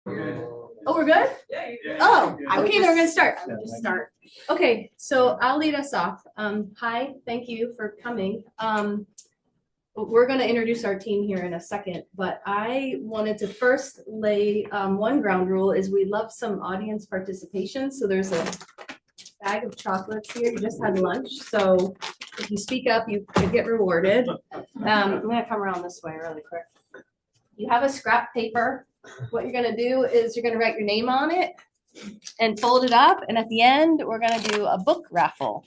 Oh, we're good? Oh, okay, then we're gonna start. Yeah, Just start. Okay, so I'll lead us off. Hi, thank you for coming. We're gonna introduce our team here in a second, but I wanted to first lay one ground rule is we love some audience participation. So there's a bag of chocolates here. You just had lunch, so if you speak up, you get rewarded. I'm gonna come around this way really quick. You have a scrap paper. What you're gonna do is you're gonna write your name on it and fold it up. And at the end, we're gonna do a book raffle.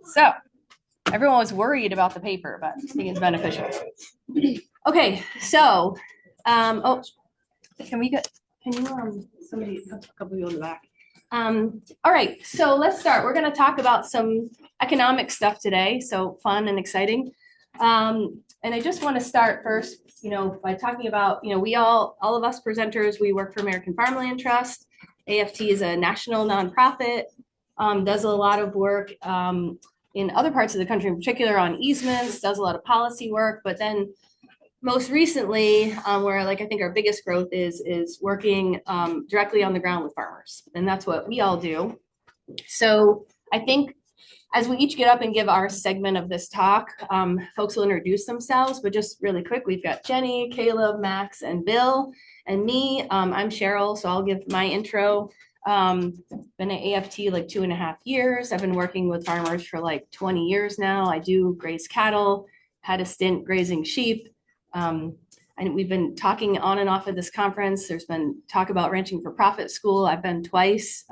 So everyone was worried about the paper, but I think it's beneficial. Okay, so, oh, can you, somebody, a couple people in the back. All right, so let's start. We're gonna talk about some economic stuff today, so fun and exciting. And I just want to start first, by talking about, we all of us presenters, we work for American Farmland Trust. AFT is a national nonprofit, does a lot of work in other parts of the country, in particular on easements, does a lot of policy work, but then most recently, where I think our biggest growth is working directly on the ground with farmers, and that's what we all do. So I think as we each get up and give our segment of this talk, folks will introduce themselves, but just really quick, we've got Jenny, Caleb, Max, and Bill, and me. I'm Cheryl, so I'll give my intro. Been at AFT 2.5 years. I've been working with farmers for 20 years now. I do graze cattle, had a stint grazing sheep. And we've been talking on and off at this conference. There's been talk about Ranching for Profit School. I've been twice.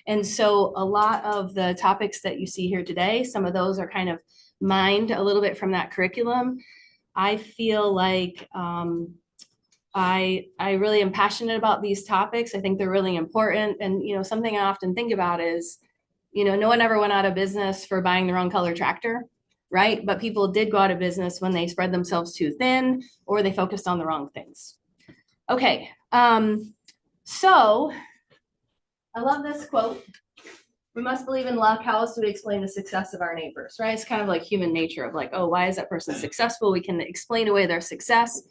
And so a lot of the topics that you see here today, some of those are kind of mined a little bit from that curriculum. I feel like I really am passionate about these topics. I think they're really important. And, something I often think about is, no one ever went out of business for buying the wrong color tractor, right? But people did go out of business when they spread themselves too thin or they focused on the wrong things. Okay, so I love this quote. We must believe in luck. How else do we explain the success of our neighbors, right? It's kind of like human nature of oh, why is that person successful? We can explain away their success.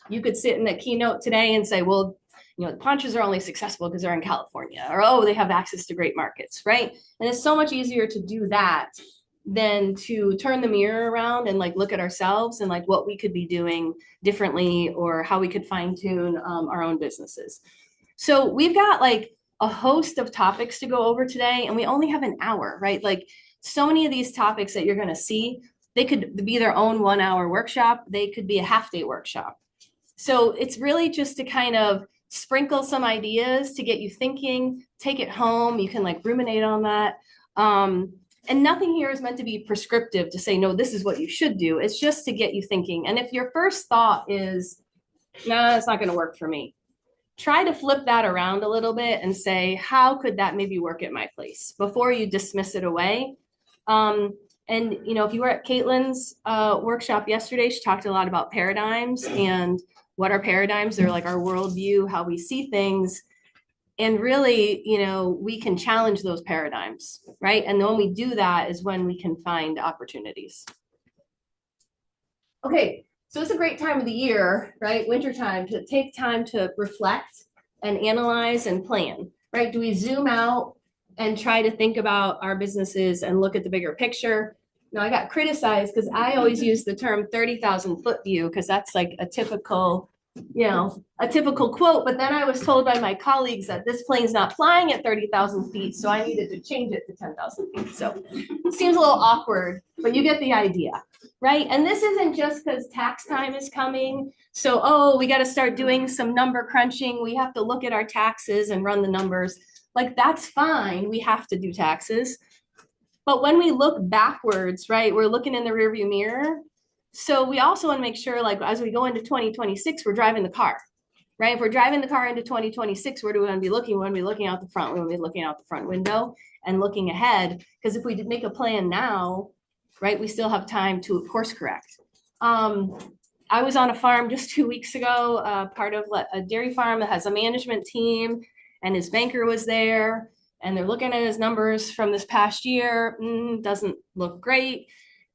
You could sit in the keynote today and say, well, the Ponchos are only successful because they're in California, or, oh, they have access to great markets, right? And it's so much easier to do that than to turn the mirror around and look at ourselves and what we could be doing differently or how we could fine tune our own businesses. So we've got a host of topics to go over today, and we only have an hour, right? So many of these topics that you're going to see, they could be their own 1-hour workshop. They could be a half-day workshop. So it's really just to kind of sprinkle some ideas to get you thinking, take it home. You can ruminate on that. And nothing here is meant to be prescriptive to say, no, this is what you should do. It's just to get you thinking. And if your first thought is, no, it's not going to work for me, try to flip that around a little bit and say, how could that maybe work at my place before you dismiss it away? And, if you were at Caitlin's workshop yesterday, she talked a lot about paradigms and what are paradigms. They're our worldview, how we see things. And really, we can challenge those paradigms, right? And when we do that is when we can find opportunities. Okay. So it's a great time of the year, right? Wintertime, to take time to reflect and analyze and plan, right? Do we zoom out and try to think about our businesses and look at the bigger picture? Now, I got criticized because I always use the term 30,000 foot view because that's a typical quote. But then I was told by my colleagues that this plane's not flying at 30,000 feet, so I needed to change it to 10,000 feet. So it seems a little awkward, but you get the idea. Right. And this isn't just because tax time is coming. So, oh, we got to start doing some number crunching. We have to look at our taxes and run the numbers. That's fine. We have to do taxes. But when we look backwards, right, we're looking in the rearview mirror. So we also want to make sure, as we go into 2026, we're driving the car, right? If we're driving the car into 2026, where do we want to be looking? We want to be looking out the front. We want to be looking out the front window and looking ahead. Because if we make a plan now, right, we still have time to course correct. I was on a farm just 2 weeks ago, part of a dairy farm that has a management team, and his banker was there, and they're looking at his numbers from this past year. Doesn't look great.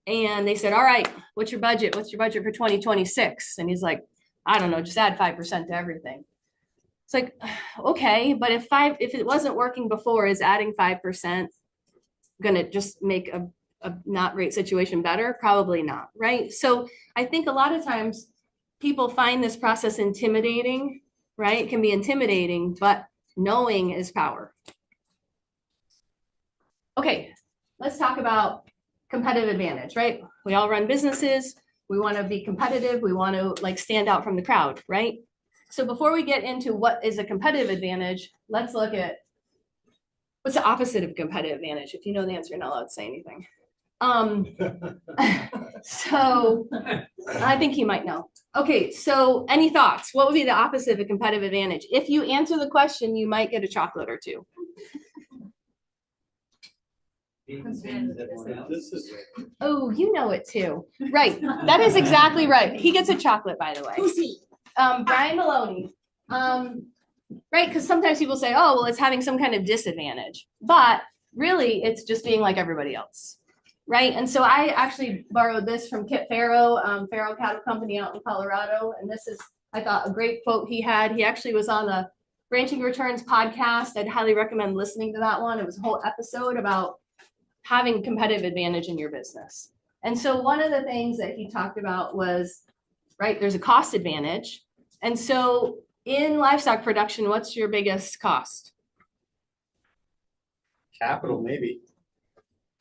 And they said, all right, what's your budget? What's your budget for 2026? And he's like, I don't know, just add 5% to everything. It's like, okay, but if it wasn't working before, is adding 5% gonna just make a not great situation better? Probably not, right? So I think a lot of times people find this process intimidating, right? It can be intimidating, but knowing is power. Okay, let's talk about competitive advantage, right? We all run businesses. We want to be competitive. We want to like stand out from the crowd, right? So before we get into what is a competitive advantage, let's look at what's the opposite of competitive advantage. If you know the answer, you're not allowed to say anything. So I think he might know. Okay, so any thoughts? What would be the opposite of a competitive advantage? If you answer the question, you might get a chocolate or two. Oh, you know it too. Right. That is exactly right. He gets a chocolate, by the way. Who's he? Brian Maloney. Right, because sometimes people say, oh, well, it's having some kind of disadvantage. But really, it's just being like everybody else. Right. And so I actually borrowed this from Kit Farrow, Farrow Cattle Company out in Colorado. And this is, I thought, a great quote he had. He actually was on the Branching Returns podcast. I'd highly recommend listening to that one. It was a whole episode about having competitive advantage in your business. And so one of the things that he talked about was, right, there's a cost advantage. And so in livestock production, what's your biggest cost? Capital, maybe.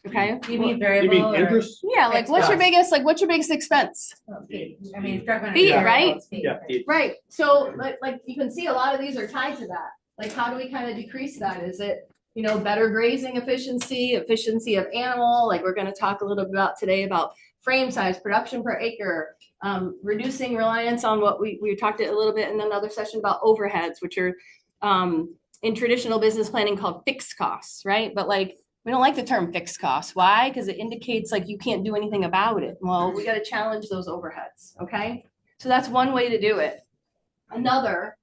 Okay. You mean You variable mean or? interest? Yeah, like what's your biggest expense? Feed. I mean, if you're talking about Feed, variable, right? it's feed. Yeah. Right. So like you can see a lot of these are tied to that. Like how do we kind of decrease that? Is it, you know, better grazing efficiency of animal? Like we're going to talk a little bit about today about frame size, production per acre, reducing reliance on what we talked a little bit in another session about overheads, which are in traditional business planning called fixed costs, right? But like we don't like the term fixed costs. Why? Because it indicates like you can't do anything about it. Well, we got to challenge those overheads. Okay. So that's one way to do it. Another,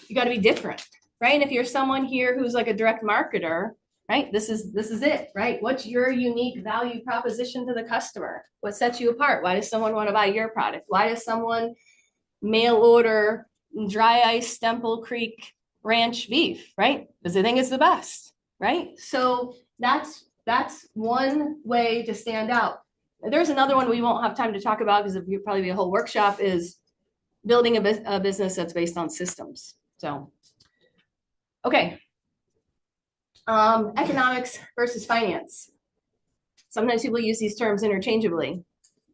you got to be different, right? And if you're someone here who's like a direct marketer, right? This is it, right? What's your unique value proposition to the customer? What sets you apart? Why does someone want to buy your product? Why does someone mail order dry ice Stemple Creek Ranch beef, right? Because they think it's the best, right? So that's one way to stand out. There's another one we won't have time to talk about because it would probably be a whole workshop, is building a business that's based on systems. So, okay. Economics versus finance. Sometimes people use these terms interchangeably.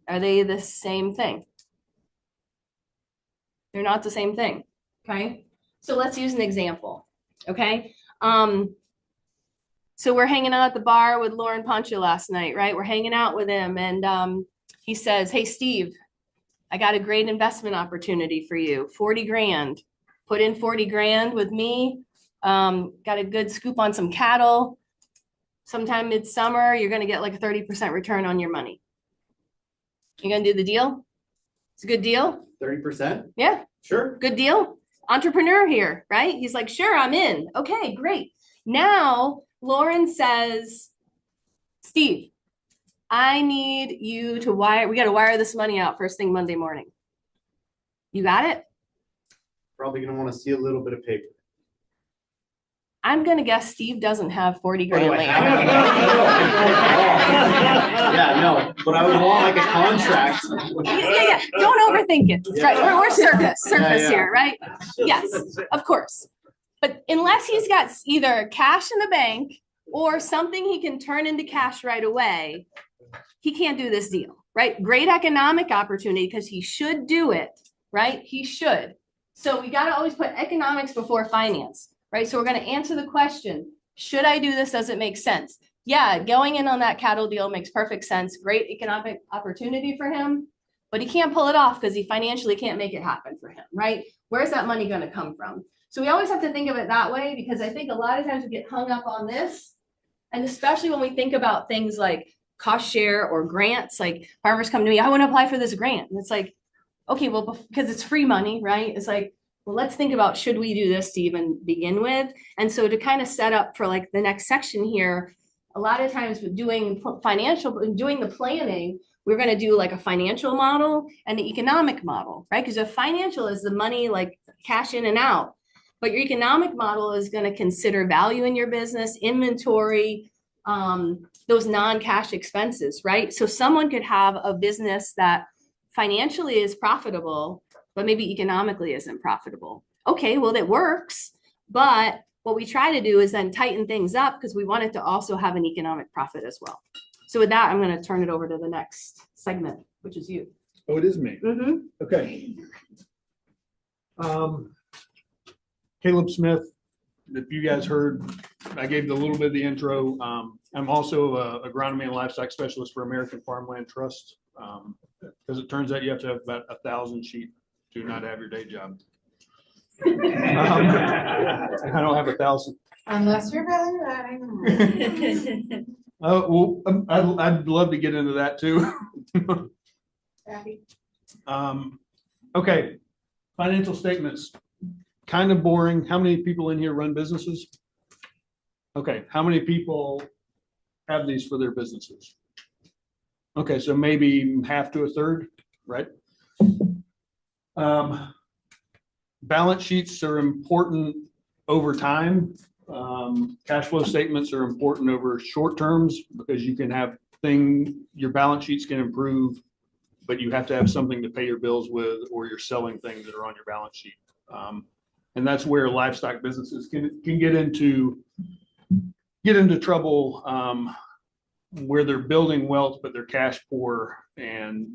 Are they the same thing? They're not the same thing. Okay. So let's use an example. Okay. So we're hanging out at the bar with Lauren Poncho last night, right? We're hanging out with him and he says, hey, Steve, I got a great investment opportunity for you. 40 grand, put in 40 grand with me. Got a good scoop on some cattle. Sometime midsummer, you're going to get like a 30% return on your money. You going to do the deal? It's a good deal. 30%? Yeah. Sure. Good deal. Entrepreneur here, right? He's like, sure, I'm in. Okay, great. Now, Lauren says, Steve, I need you to we got to wire this money out first thing Monday morning. You got it? Probably going to want to see a little bit of paper. I'm going to guess Steve doesn't have 40 grand laying Yeah, no, but I would want like a contract. Yeah. Don't overthink it. Right. We're circus Yeah. here, right? Yes, of course. But unless he's got either cash in the bank or something he can turn into cash right away, he can't do this deal, right? Great economic opportunity because he should do it, right? He should. So we got to always put economics before finance, right? So we're going to answer the question, should I do this? Does it make sense? Yeah, going in on that cattle deal makes perfect sense. Great economic opportunity for him, but he can't pull it off because he financially can't make it happen for him, right? Where's that money going to come from? So we always have to think of it that way because I think a lot of times we get hung up on this. And especially when we think about things like cost share or grants, like farmers come to me, I want to apply for this grant. And it's like, okay, well, because it's free money, right? It's like, well, let's think about, should we do this to even begin with? And so to kind of set up for like the next section here, a lot of times with doing the planning, we're going to do like a financial model and the economic model, right? Because the financial is the money, like cash in and out. But your economic model is going to consider value in your business, inventory, those non-cash expenses, right? So someone could have a business that financially is profitable, but maybe economically isn't profitable. Okay, well, that works. But what we try to do is then tighten things up because we want it to also have an economic profit as well. So with that, I'm going to turn it over to the next segment, which is you. Oh, it is me. Mm-hmm. Okay. Caleb Smith, if you guys heard, I gave a little bit of the intro. I'm also a agronomy and livestock specialist for American Farmland Trust. Because it turns out you have to have about 1,000 sheep to not have your day job. I don't have 1,000. Unless you're value adding. Well, I'd love to get into that too. Okay, financial statements, kind of boring. How many people in here run businesses? Okay, how many people have these for their businesses? Okay, so maybe half to a third, right? Balance sheets are important over time. Cash flow statements are important over short terms because you can have your balance sheets can improve, but you have to have something to pay your bills with, or you're selling things that are on your balance sheet. And that's where livestock businesses can get into trouble, where they're building wealth, but they're cash poor, and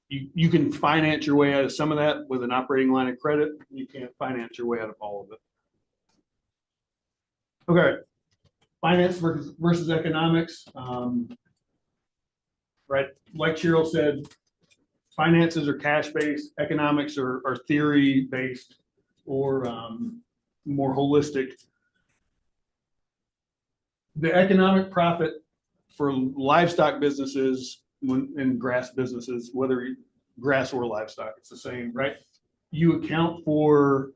you can finance your way out of some of that with an operating line of credit. You can't finance your way out of all of it. Okay, finance versus economics. Right, like Cheryl said, finances are cash-based, economics are theory-based, or more holistic. The economic profit for livestock businesses and grass businesses, whether grass or livestock, it's the same, right? You account for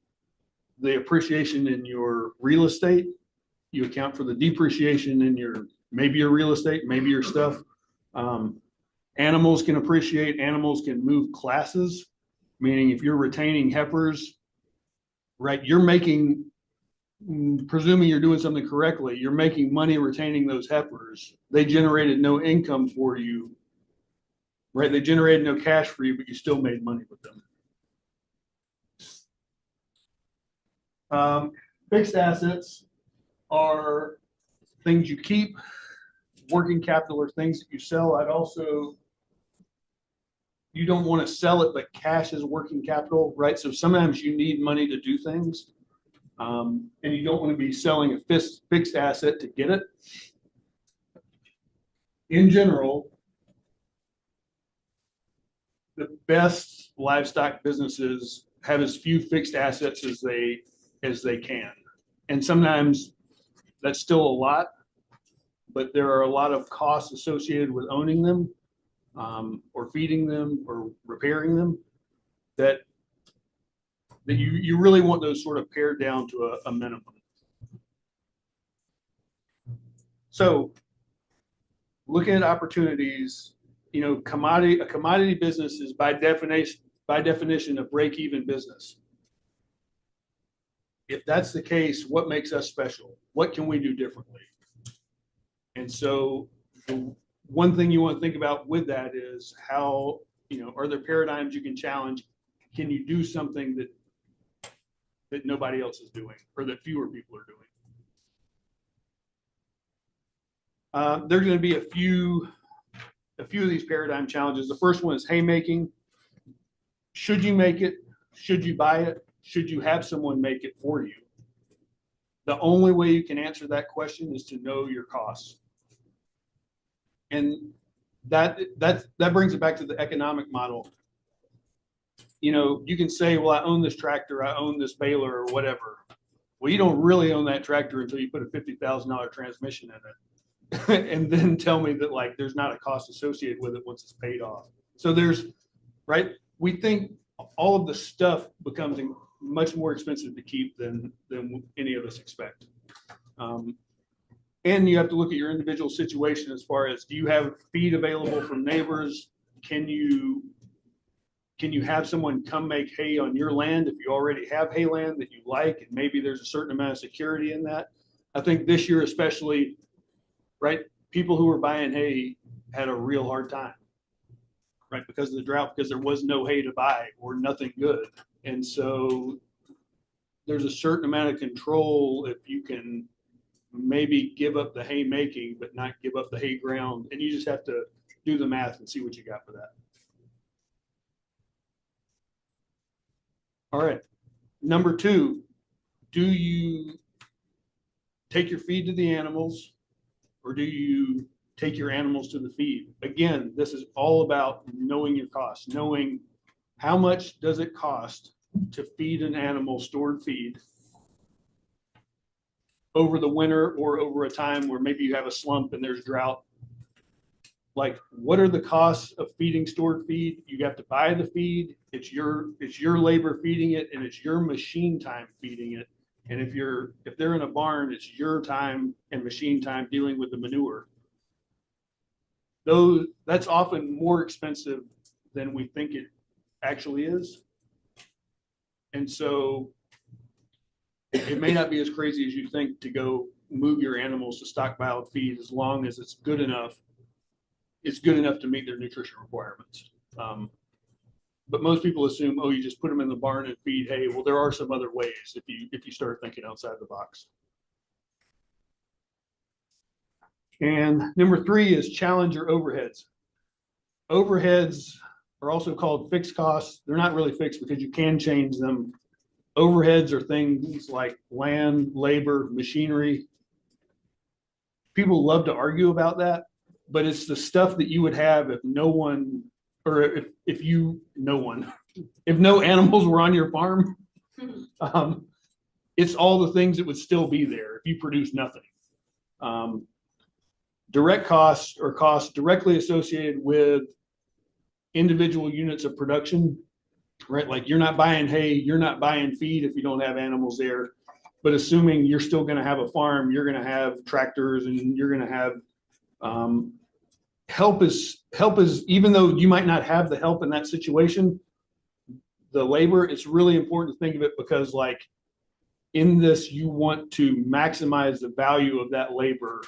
the appreciation in your real estate. You account for the depreciation in maybe your real estate, maybe your stuff. Animals can appreciate, animals can move classes, meaning if you're retaining heifers, right, you're making, presuming you're doing something correctly, you're making money retaining those heifers. They generated no income for you, right? They generated no cash for you, but you still made money with them. Fixed assets are things you keep. Working capital are things that you sell. You don't want to sell it, but cash is working capital, right? So sometimes you need money to do things, and you don't want to be selling a fixed asset to get it. In general, the best livestock businesses have as few fixed assets as they can. And sometimes that's still a lot, but there are a lot of costs associated with owning them, or feeding them or repairing them, that you really want those sort of pared down to a minimum. So looking at opportunities, a commodity business is by definition a break-even business. If that's the case, what makes us special? What can we do differently? And so one thing you want to think about with that is how, are there paradigms you can challenge? Can you do something that nobody else is doing, or that fewer people are doing? There's going to be a few of these paradigm challenges. The first one is haymaking. Should you make it? Should you buy it? Should you have someone make it for you? The only way you can answer that question is to know your costs. And that brings it back to the economic model. You can say, well, I own this tractor, I own this baler, or whatever. Well, you don't really own that tractor until you put a $50,000 transmission in it. And then tell me that there's not a cost associated with it once it's paid off. So we think all of the stuff becomes much more expensive to keep than any of us expect. And you have to look at your individual situation as far as, do you have feed available from neighbors? Can you can you have someone come make hay on your land if you already have hay land that you like, and maybe there's a certain amount of security in that? I think this year especially, right, people who were buying hay had a real hard time, right, because of the drought, because there was no hay to buy or nothing good. And so there's a certain amount of control if you can maybe give up the hay making, but not give up the hay ground. And you just have to do the math and see what you got for that. All right. Number 2, do you take your feed to the animals, or do you take your animals to the feed? Again, this is all about knowing your costs, knowing how much does it cost to feed an animal stored feed over the winter or over a time where maybe you have a slump and there's drought. Like, what are the costs of feeding stored feed? You have to buy the feed. It's your labor feeding it, and it's your machine time feeding it. And if they're in a barn, it's your time and machine time dealing with the manure. That's often more expensive than we think it actually is. And so it may not be as crazy as you think to go move your animals to stockpiled feed, as long as it's good enough. It's good enough to meet their nutrition requirements. But most people assume, oh, you just put them in the barn and feed hay. Well, there are some other ways if you start thinking outside the box. And number 3 is challenge your overheads. Overheads are also called fixed costs. They're not really fixed because you can change them. Overheads are things like land, labor, machinery. People love to argue about that, but it's the stuff that you would have if no animals were on your farm. It's all the things that would still be there if you produce nothing. Direct costs are costs directly associated with individual units of production, right? Like, you're not buying hay, you're not buying feed if you don't have animals there. But assuming you're still going to have a farm, you're going to have tractors, and you're going to have help is, even though you might not have the help in that situation, the labor, it's really important to think of it, because like in this, you want to maximize the value of that labor,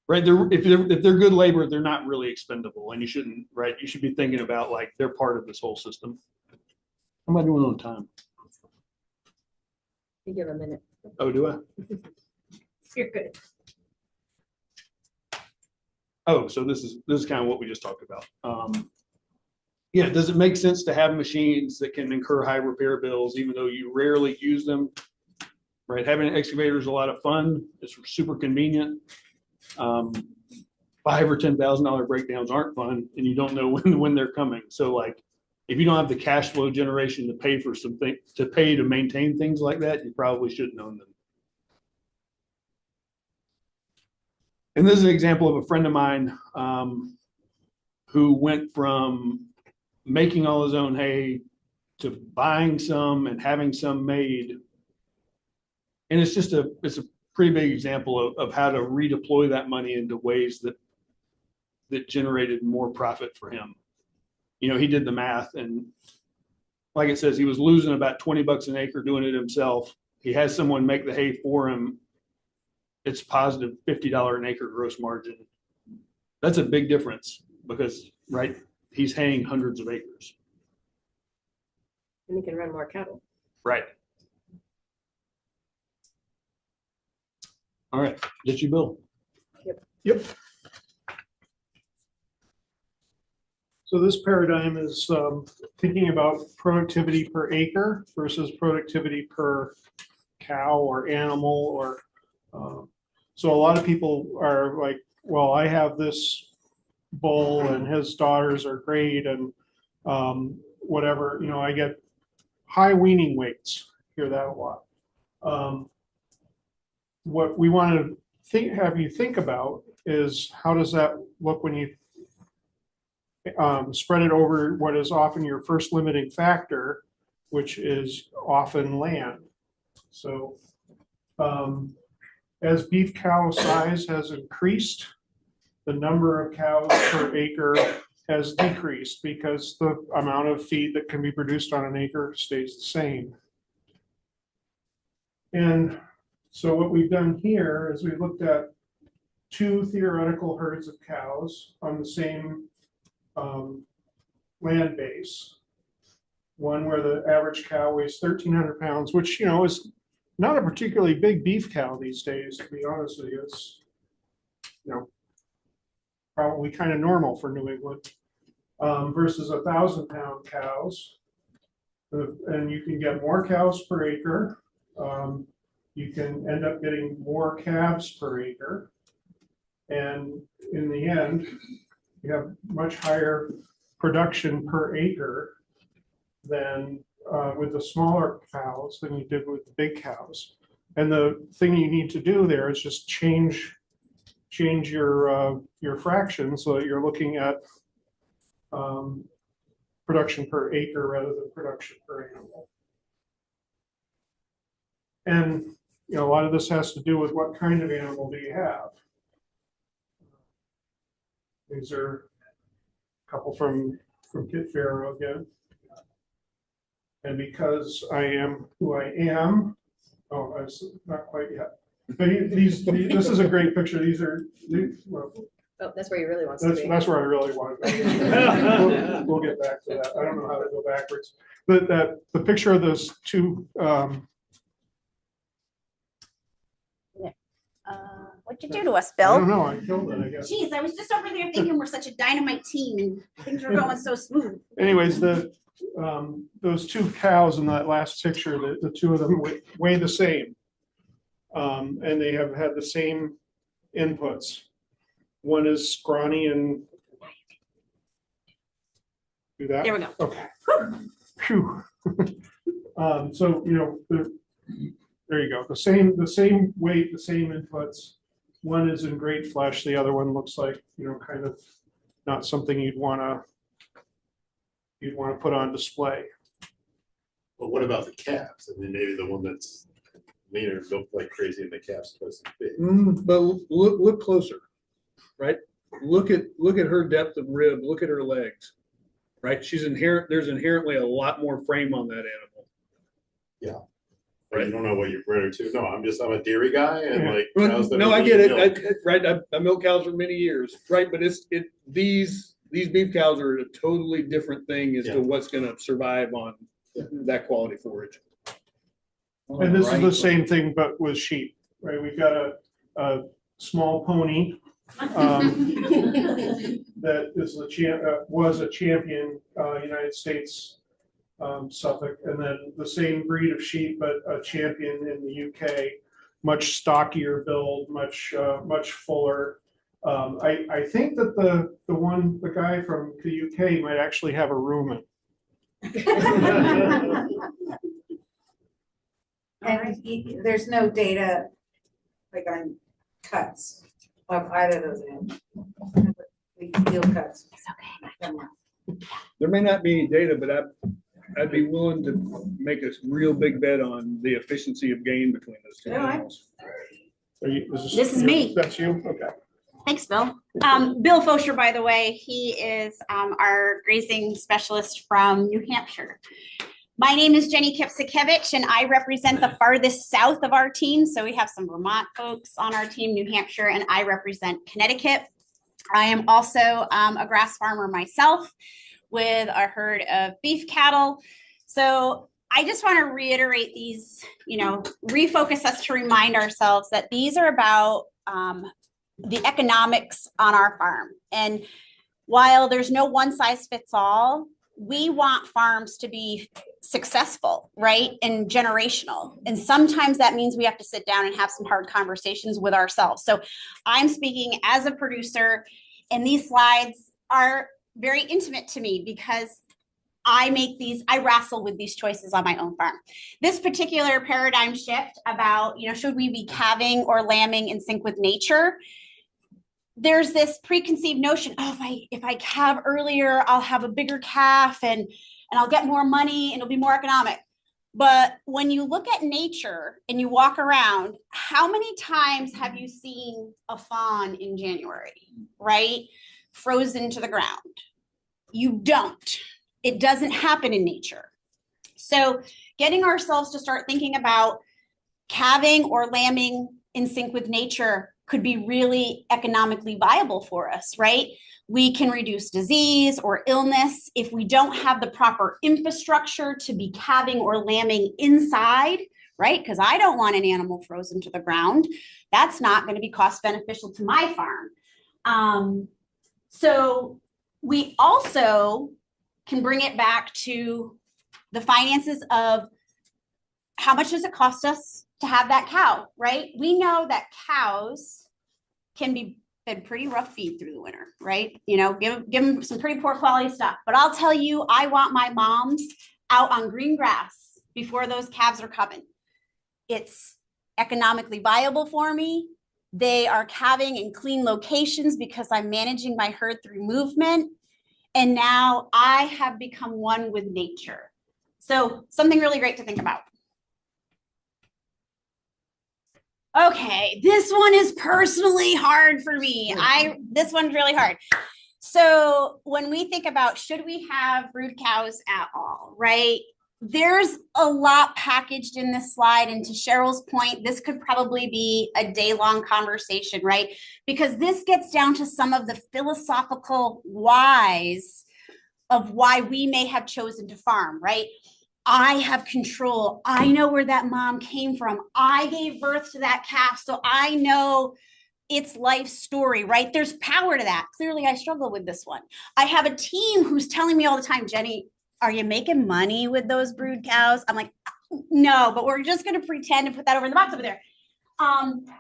right? If they're good labor, they're not really expendable, and you shouldn't, right? You should be thinking about like they're part of this whole system. How am I doing on time? You give a minute. Oh, do I? You're good. Oh, so this is kind of what we just talked about. Yeah, does it make sense to have machines that can incur high repair bills, even though you rarely use them? Right, having an excavator is a lot of fun. It's super convenient. $5,000 or $10,000 breakdowns aren't fun, and you don't know when they're coming. So like, if you don't have the cash flow generation to pay for to maintain things like that, you probably shouldn't own them. And this is an example of a friend of mine who went from making all his own hay to buying some and having some made. And it's a pretty big example of how to redeploy that money into ways that generated more profit for him. You know, he did the math, and like it says, he was losing about 20 bucks an acre doing it himself. He has someone make the hay for him. It's positive $50 an acre gross margin. That's a big difference because, right, he's haying hundreds of acres. And you can run more cattle. Right. All right. Did you, Bill? Yep. So this paradigm is thinking about productivity per acre versus productivity per cow or animal, or so a lot of people are like, well, I have this bull and his daughters are great, and whatever, you know, I get high weaning weights. Hear that a lot. What we want to have you think about is, how does that look when you spread it over what is often your first limiting factor, which is often land. So as beef cow size has increased, the number of cows per acre has decreased because the amount of feed that can be produced on an acre stays the same. And so what we've done here is we've looked at two theoretical herds of cows on the same land base. One where the average cow weighs 1,300 pounds, which, is not a particularly big beef cow these days, to be honest with you. It's, probably kind of normal for New England, versus 1,000-pound cows. And you can get more cows per acre. You can end up getting more calves per acre. And in the end, you have much higher production per acre than with the smaller cows than you did with the big cows. And the thing you need to do there is just change your fraction so that you're looking at production per acre rather than production per animal. And a lot of this has to do with what kind of animal do you have. These are a couple from Kit Pharaoh again. And because I am who I am, it's not quite yet. But this is a great picture. Well, Oh, that's where he really wants to be. that's where I really want to go. We'll get back to that. I don't know how to go backwards. But the picture of those two. What'd you do to us, I don't Bill? know. I killed it, I guess. Jeez, I was just over there thinking we're such a dynamite team and things were going so smooth. Anyways, those two cows in that last picture, the two of them weigh the same. And they have had the same inputs. One is scrawny and do that. There we go. Okay. Phew. So, there you go. The same weight, the same inputs. One is in great flesh. The other one looks like, kind of not something you'd want to put on display. But what about the calves? I mean, maybe the one that's leaner built like crazy and the calves twice as big. But look closer, right? Look at her depth of rib. Look at her legs, right? There's inherently a lot more frame on that animal. Yeah. But you don't know what you're bred to. No, I'm a dairy guy and Yeah. like Well, cows that no, are I get being it. milked. Right. I milked cows for many years, right? But these beef cows are a totally different thing as Yeah. to what's going to survive on that quality forage. And this is the same thing, but with sheep, right? We've got a small pony that is was a champion United States Suffolk, and then the same breed of sheep, but a champion in the UK, much stockier build, much fuller. I think that the guy from the UK might actually have a rumen. And there's no data like on cuts of either of those animals. We field cuts. It's okay. There may not be any data, but I'd be willing to make a real big bet on the efficiency of gain between those two Yeah, I- animals. This is me. That's you? Okay. Thanks, Bill. Bill Fosher, by the way, he is our grazing specialist from New Hampshire. My name is Jenny Kipsikevich, and I represent the farthest south of our team. So we have some Vermont folks on our team, New Hampshire, and I represent Connecticut. I am also a grass farmer myself with a herd of beef cattle. So I just want to reiterate these, refocus us to remind ourselves that these are about the economics on our farm. And while there's no one size fits all, we want farms to be successful, right? And generational. And sometimes that means we have to sit down and have some hard conversations with ourselves. So I'm speaking as a producer, and these slides are very intimate to me because I wrestle with these choices on my own farm. This particular paradigm shift about, should we be calving or lambing in sync with nature? There's this preconceived notion, if I calve earlier, I'll have a bigger calf and I'll get more money and it'll be more economic. But when you look at nature and you walk around, how many times have you seen a fawn in January, right? Frozen to the ground. You don't. It doesn't happen in nature. So getting ourselves to start thinking about calving or lambing in sync with nature could be really economically viable for us, right? We can reduce disease or illness if we don't have the proper infrastructure to be calving or lambing inside, right? Because I don't want an animal frozen to the ground. That's not going to be cost beneficial to my farm. So we also can bring it back to the finances of how much does it cost us to have that cow, right? We know that cows can be fed pretty rough feed through the winter, right? You know, give them some pretty poor quality stuff. But I'll tell you, I want my moms out on green grass before those calves are coming. It's economically viable for me. They are calving in clean locations because I'm managing my herd through movement. And now I have become one with nature. So something really great to think about. Okay, this one is personally hard for me. This one's really hard. So when we think about, should we have brood cows at all, right? There's a lot packaged in this slide. And to Cheryl's point, this could probably be a day-long conversation, right? Because this gets down to some of the philosophical whys of why we may have chosen to farm, right? I have control. I know where that mom came from. I gave birth to that calf, so I know its life story, right? There's power to that. Clearly, I struggle with this one. I have a team who's telling me all the time, Jenny, are you making money with those brood cows? I'm like, no, but we're just going to pretend and put that over in the box over there.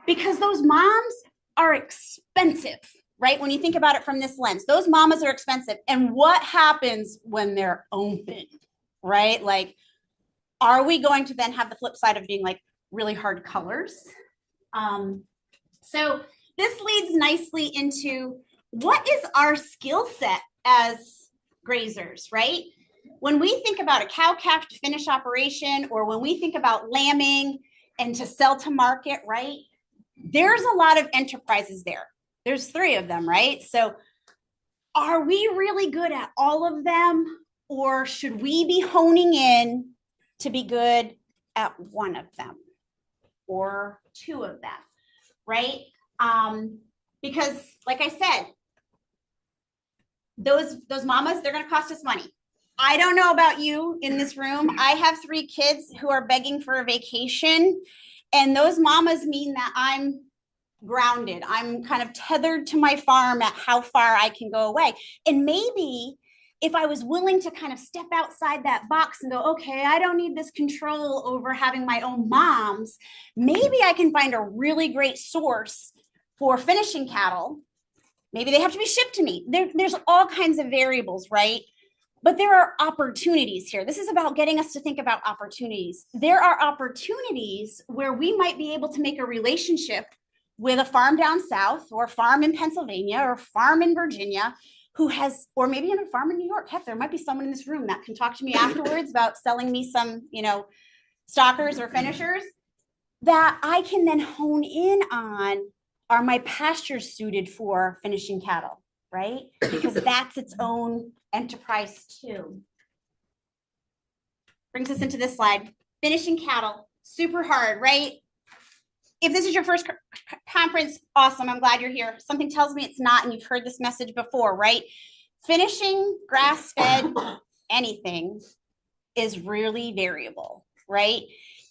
Because those moms are expensive, right? When you think about it from this lens, those mamas are expensive. And what happens when they're open, right? Like, are we going to then have the flip side of being like really hard colors? So this leads nicely into what is our skill set as grazers, right? When we think about a cow calf to finish operation, or when we think about lambing and to sell to market, right? There's a lot of enterprises there. There's 3 of them, right? So are we really good at all of them? Or should we be honing in to be good at one of them or 2 of them, right? Because like I said, those mamas, they're going to cost us money. I don't know about you in this room. I have 3 kids who are begging for a vacation, and those mamas mean that I'm grounded. I'm kind of tethered to my farm at how far I can go away. And maybe if I was willing to kind of step outside that box and go, okay, I don't need this control over having my own moms, maybe I can find a really great source for finishing cattle. Maybe they have to be shipped to me. There's all kinds of variables, right? But there are opportunities here. This is about getting us to think about opportunities. There are opportunities where we might be able to make a relationship with a farm down south, or a farm in Pennsylvania, or a farm in Virginia, who has, or maybe even a farm in New York. Heck, there might be someone in this room that can talk to me afterwards about selling me some, stockers or finishers that I can then hone in on. Are my pastures suited for finishing cattle, right? Because that's its own enterprise too. Brings us into this slide. Finishing cattle, super hard, right? If this is your first conference, awesome. I'm glad you're here. Something tells me it's not, and you've heard this message before, right? Finishing grass-fed anything is really variable, right?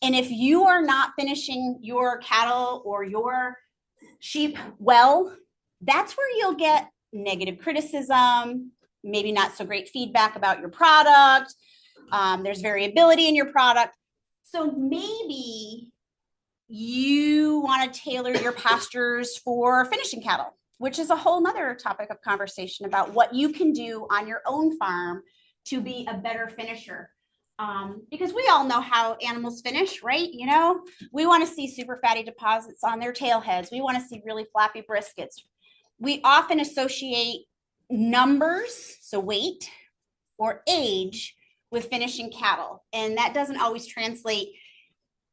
And if you are not finishing your cattle or your sheep well, that's where you'll get negative criticism, maybe not so great feedback about your product. There's variability in your product. So maybe you want to tailor your pastures for finishing cattle, which is a whole nother topic of conversation about what you can do on your own farm to be a better finisher. Because we all know how animals finish, right? We want to see super fatty deposits on their tail heads. We want to see really flappy briskets. We often associate numbers, so weight or age, with finishing cattle. And that doesn't always translate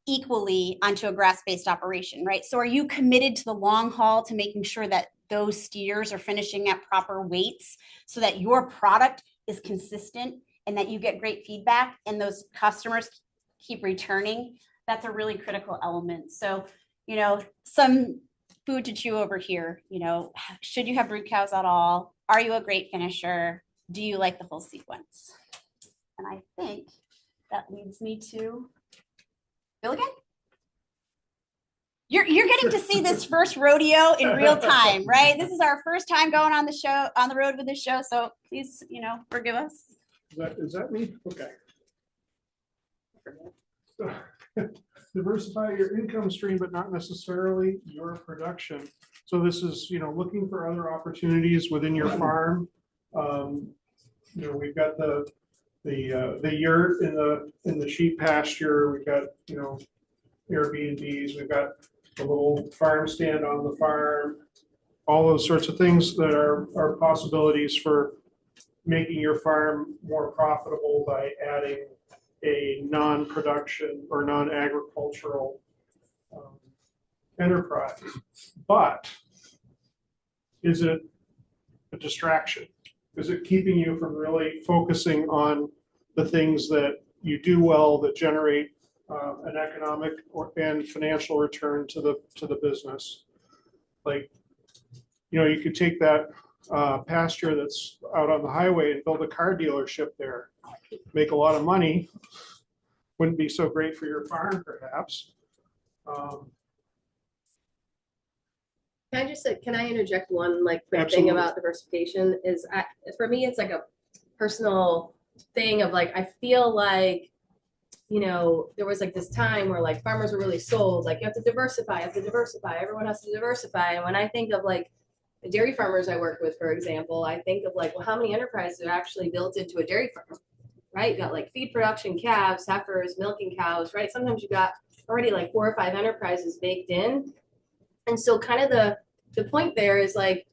equally onto a grass-based operation, right? So are you committed to the long haul to making sure that those steers are finishing at proper weights so that your product is consistent and that you get great feedback and those customers keep returning, that's a really critical element. So, you know, some food to chew over here, you know, should you have brood cows at all? Are you a great finisher? Do you like the whole sequence? And I think that leads me to Bill again. You're getting to see this first rodeo in real time, right? This is our first time going on the show, on the road with this show. So please, you know, forgive us. Is that me? Okay. Diversify your income stream, but not necessarily your production. So this is, you know, looking for other opportunities within your farm. You know, we've got the yurt in the sheep pasture. We've got, you know, Airbnbs. We've got a little farm stand on the farm. All those sorts of things that are possibilities for making your farm more profitable by adding a non-production or non-agricultural enterprise. But is it a distraction? Is it keeping you from really focusing on the things that you do well that generate an economic and financial return to the business? Like, you know, you could take that pasture that's out on the highway and build a car dealership there, make a lot of money. Wouldn't be so great for your farm, perhaps. Can I interject one like quick Absolutely. thing about diversification? For me, it's like a personal thing of like, I feel like, you know, there was like this time where like farmers were really sold, like you have to diversify, everyone has to diversify. And when I think of like the dairy farmers I work with, for example, I think of like, well, how many enterprises are actually built into a dairy farm, right? You got like feed production, calves, heifers, milking cows, right? Sometimes you got already like 4 or 5 enterprises baked in. And so kind of the point there is like,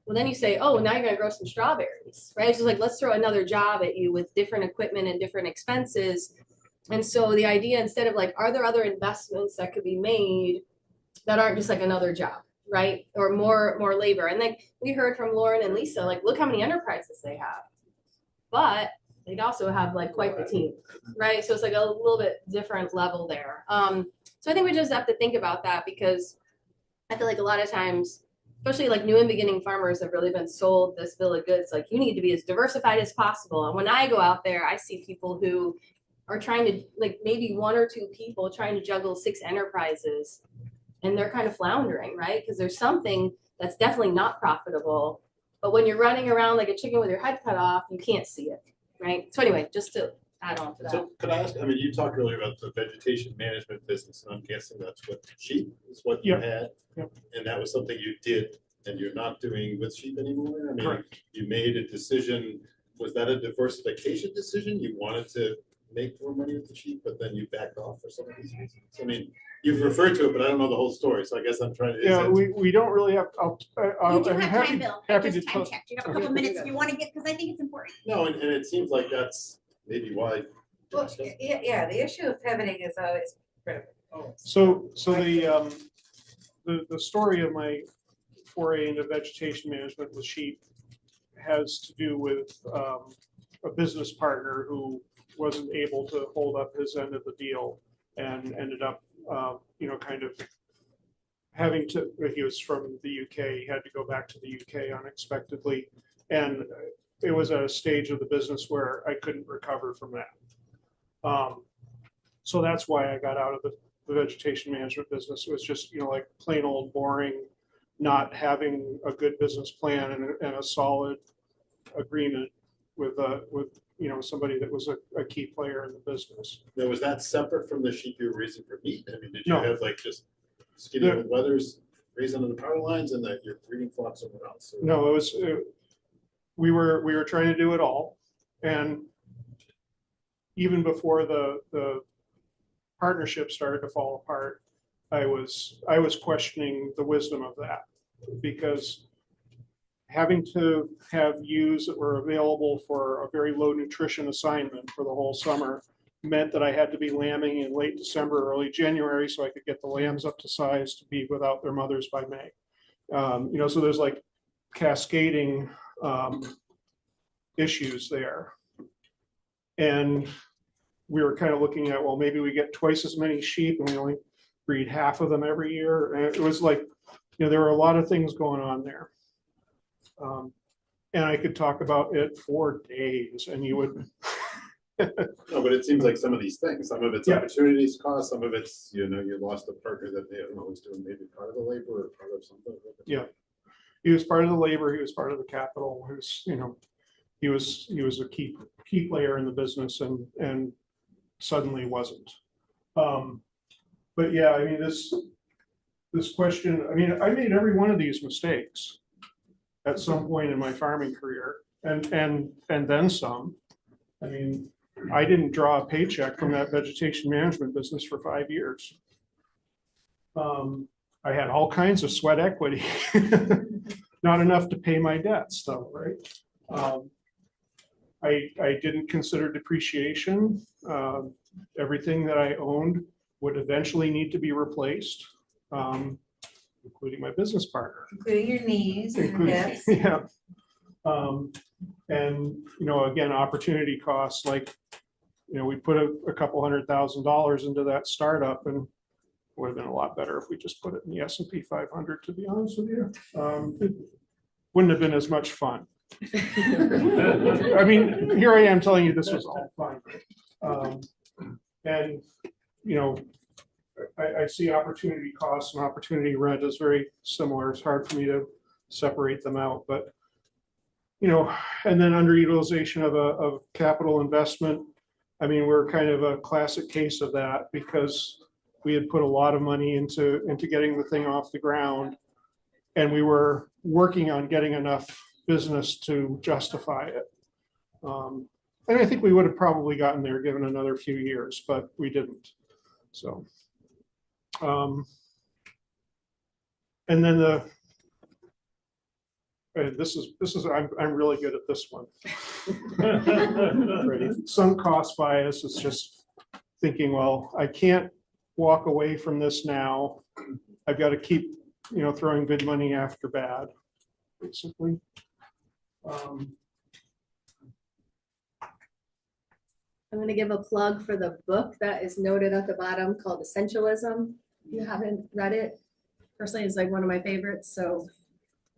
well, then you say, oh, now you're going to grow some strawberries, right? It's just like, let's throw another job at you with different equipment and different expenses. And so the idea, instead of like, are there other investments that could be made that aren't just like another job, right? Or more labor. And like we heard from Lauren and Lisa, like, look how many enterprises they have. But they'd also have like quite the team, right? So it's like a little bit different level there. So I think we just have to think about that, because I feel like a lot of times, especially like new and beginning farmers have really been sold this bill of goods, like you need to be as diversified as possible. And when I go out there, I see people who are trying to, like maybe 1 or 2 people trying to juggle 6 enterprises, and they're kind of floundering, right? Because there's something that's definitely not profitable, but when you're running around like a chicken with your head cut off, you can't see it, right? So anyway, just to add on to that. So could I ask, I mean, you talked earlier about the vegetation management business, and I'm guessing that's what sheep is what you Yep. had. Yep. And that was something you did and you're not doing with sheep anymore? I mean, Correct. you made a decision, was that a diversification decision? You wanted to make more money with the sheep, but then you backed off for some of these reasons? I mean, you've referred to it, but I don't know the whole story, so I guess I'm trying to. Yeah, we don't really have, You do I'm have happy, time, Bill. I happy to just time talk. checked. You have a couple minutes if you want to get, because I think it's important. No, and it seems like that's maybe why. Well, yeah, the issue of pivoting is always critical. So the story of my foray into vegetation management with sheep has to do with a business partner who wasn't able to hold up his end of the deal and ended up, kind of having to, he was from the UK, he had to go back to the UK unexpectedly. And it was at a stage of the business where I couldn't recover from that. So that's why I got out of the vegetation management business. It was just, like plain old boring, not having a good business plan and a solid agreement with somebody that was a key player in the business. Now, was that separate from the sheep you were raising for meat? I mean, did you No. have like just skinny old wethers raised under the power lines and that you're breeding flocks somewhere else? Or- No, it was, we were trying to do it all. And even before the partnership started to fall apart, I was questioning the wisdom of that, because having to have ewes that were available for a very low nutrition assignment for the whole summer meant that I had to be lambing in late December, early January, so I could get the lambs up to size to be without their mothers by May. So there's like cascading issues there. And we were kind of looking at, well, maybe we get twice as many sheep and we only breed half of them every year. And it was like, there were a lot of things going on there. And I could talk about it for days and you would. No, but it seems like some of these things, some of it's Yeah. opportunities cost, some of it's, you lost a partner that, I don't know, was doing maybe part of the labor or part of something. Yeah. He was part of the labor, he was part of the capital, he was a key player in the business and suddenly wasn't. But yeah, I mean, this question, I mean, I made every one of these mistakes at some point in my farming career and then some. I mean, I didn't draw a paycheck from that vegetation management business for 5 years. I had all kinds of sweat equity, not enough to pay my debts though, right? I didn't consider depreciation. Everything that I owned would eventually need to be replaced, including my business partner. Including your knees and Including- hips. Yeah. And, again, opportunity costs, like, we put a couple $100,000 into that startup and would have been a lot better if we just put it in the S&P 500, to be honest with you. It wouldn't have been as much fun. I mean, here I am telling you this was all fun. And, I see opportunity costs and opportunity rent as very similar. It's hard for me to separate them out, but and then underutilization of capital investment. I mean, we're kind of a classic case of that because we had put a lot of money into getting the thing off the ground, and we were working on getting enough business to justify it. And I think we would have probably gotten there given another few years, but we didn't. So, and then this is I'm really good at this one. Ready? Sunk cost bias is just thinking, well, I can't walk away from this now. I've got to keep, throwing good money after bad, basically. I'm gonna give a plug for the book that is noted at the bottom called Essentialism. If you haven't read it, personally, it's like one of my favorites, so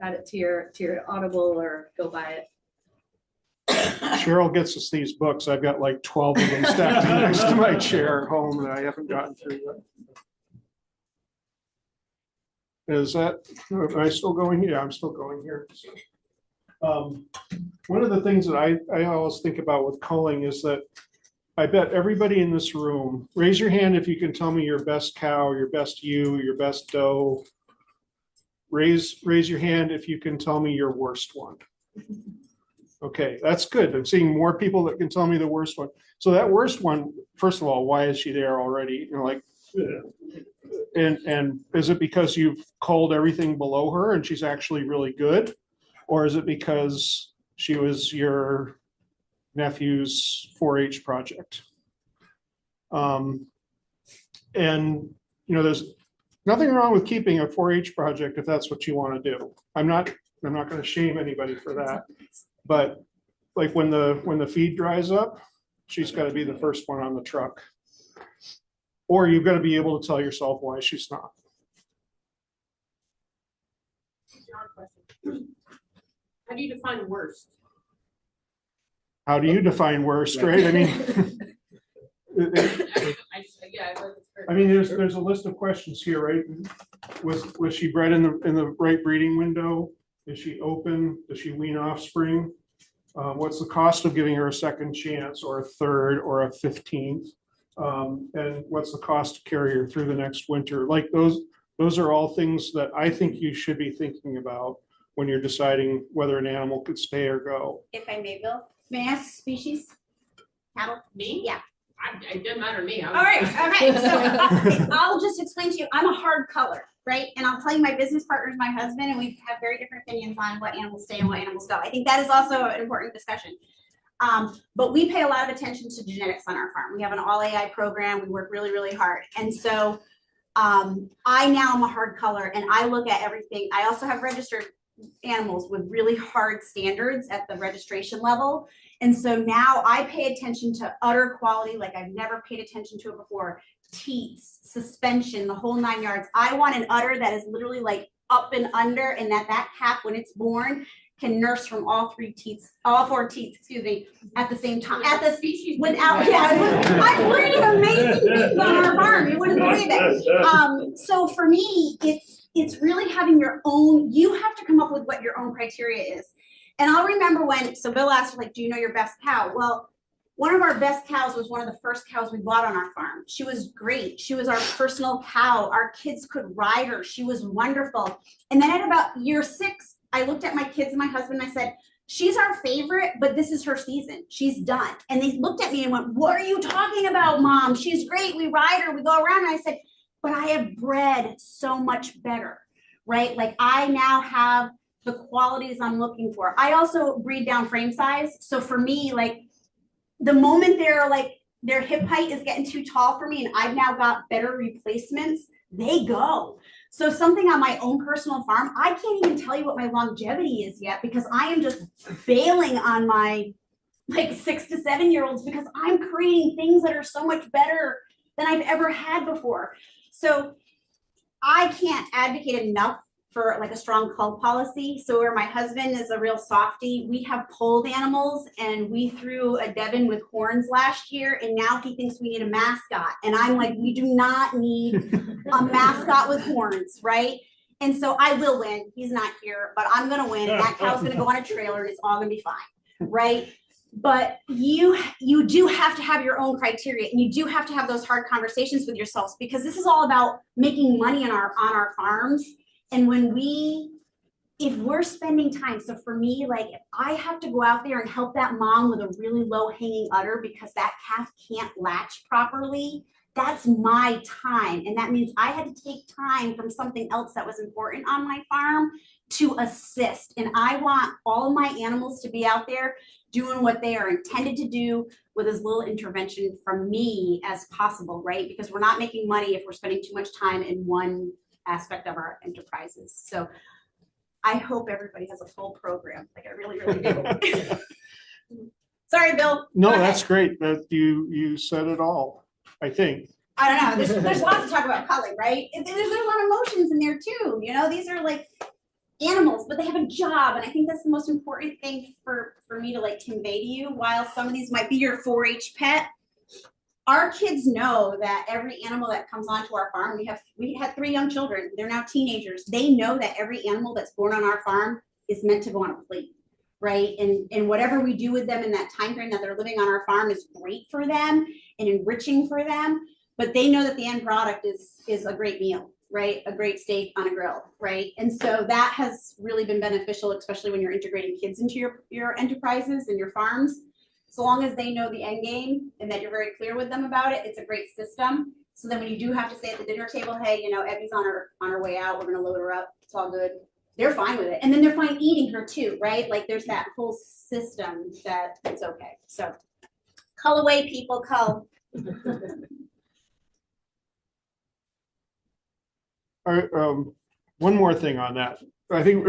add it to your Audible or go buy it. Cheryl gets us these books. I've got like 12 of them stacked next to my chair at home that I haven't gotten through yet. Is that, am I still going? Yeah, I'm still going here. One of the things that I always think about with culling is that I bet everybody in this room, raise your hand if you can tell me your best cow, your best ewe, your best doe. Raise your hand if you can tell me your worst one. Okay, that's good. I'm seeing more people that can tell me the worst one. So that worst one, first of all, why is she there already? And is it because you've culled everything below her and she's actually really good? Or is it because she was your nephew's 4-H project? And, there's nothing wrong with keeping a 4-H project if that's what you want to do. I'm not going to shame anybody for that. But like when the feed dries up, she's got to be the first one on the truck. Or you've got to be able to tell yourself why she's not. How do you define worst? How do you define worst, right? I mean, I mean, there's a list of questions here, right? Was she bred in the right breeding window? Is she open? Does she wean offspring? What's the cost of giving her a second chance, or a third, or a 15th? And what's the cost to carry her through the next winter? Like those are all things that I think you should be thinking about when you're deciding whether an animal could stay or go. If I may, Bill, may I ask species? Cattle? Me? Yeah. It didn't matter to me. All right, okay, so I'll just explain to you, I'm a hard color, right? And I'll tell you, my business partner is my husband, and we have very different opinions on what animals stay and what animals go. I think that is also an important discussion. But we pay a lot of attention to genetics on our farm. We have an all AI program. We work really, really hard. And so I now am a hard color, and I look at everything. I also have registered animals with really hard standards at the registration level. And so now I pay attention to udder quality like I've never paid attention to it before. Teats, suspension, the whole 9 yards. I want an udder that is literally like up and under, and that calf, when it's born, can nurse from all four teats, excuse me, at the same time, at the species. without, I'm breeding amazing things on our farm. You wouldn't believe it. So for me, it's really having your own, you have to come up with what your own criteria is. And I'll remember so Bill asked, like, do you know your best cow? Well, one of our best cows was one of the first cows we bought on our farm. She was great. She was our personal cow. Our kids could ride her. She was wonderful. And then at about year 6, I looked at my kids and my husband and I said, she's our favorite, but this is her season. She's done. And they looked at me and went, what are you talking about, Mom? She's great. We ride her. We go around. And I said, but I have bred so much better, right? Like I now have the qualities I'm looking for. I also breed down frame size. So for me, like the moment their hip height is getting too tall for me and I've now got better replacements, they go. So something on my own personal farm, I can't even tell you what my longevity is yet because I am just bailing on my like 6 to 7 year olds because I'm creating things that are so much better than I've ever had before. So I can't advocate enough for like a strong cull policy. So where my husband is a real softie, we have polled animals and we threw a Devon with horns last year and now he thinks we need a mascot. And I'm like, we do not need a mascot with horns, right? And so I will win. He's not here, but I'm gonna win. And that cow's gonna go on a trailer and it's all gonna be fine, right? But you do have to have your own criteria and you do have to have those hard conversations with yourselves because this is all about making money on our farms. And if we're spending time, so for me, like if I have to go out there and help that mom with a really low hanging udder because that calf can't latch properly, that's my time. And that means I had to take time from something else that was important on my farm to assist. And I want all my animals to be out there doing what they are intended to do with as little intervention from me as possible, right? Because we're not making money if we're spending too much time in one aspect of our enterprises. So I hope everybody has a full program. Like I really, really do. Sorry, Bill. No, Go ahead. that's great. That you said it all, I think. I don't know. There's lots to talk about culling, right? There's a lot of emotions in there too. You know, these are like animals, but they have a job. And I think that's the most important thing for me to like convey to you. While some of these might be your 4-H pet, our kids know that every animal that comes onto our farm, we had 3 young children. They're now teenagers. They know that every animal that's born on our farm is meant to go on a plate, right? And whatever we do with them in that time frame that they're living on our farm is great for them and enriching for them. But they know that the end product is a great meal, right? A great steak on a grill, right? And so that has really been beneficial, especially when you're integrating kids into your enterprises and your farms. So long as they know the end game and that you're very clear with them about it, it's a great system. So then when you do have to say at the dinner table, hey, you know, Evie's on her way out, we're gonna load her up, it's all good. They're fine with it. And then they're fine eating her too, right? Like there's that whole system that it's okay. So cull away, people, cull. All right, one more thing on that. I think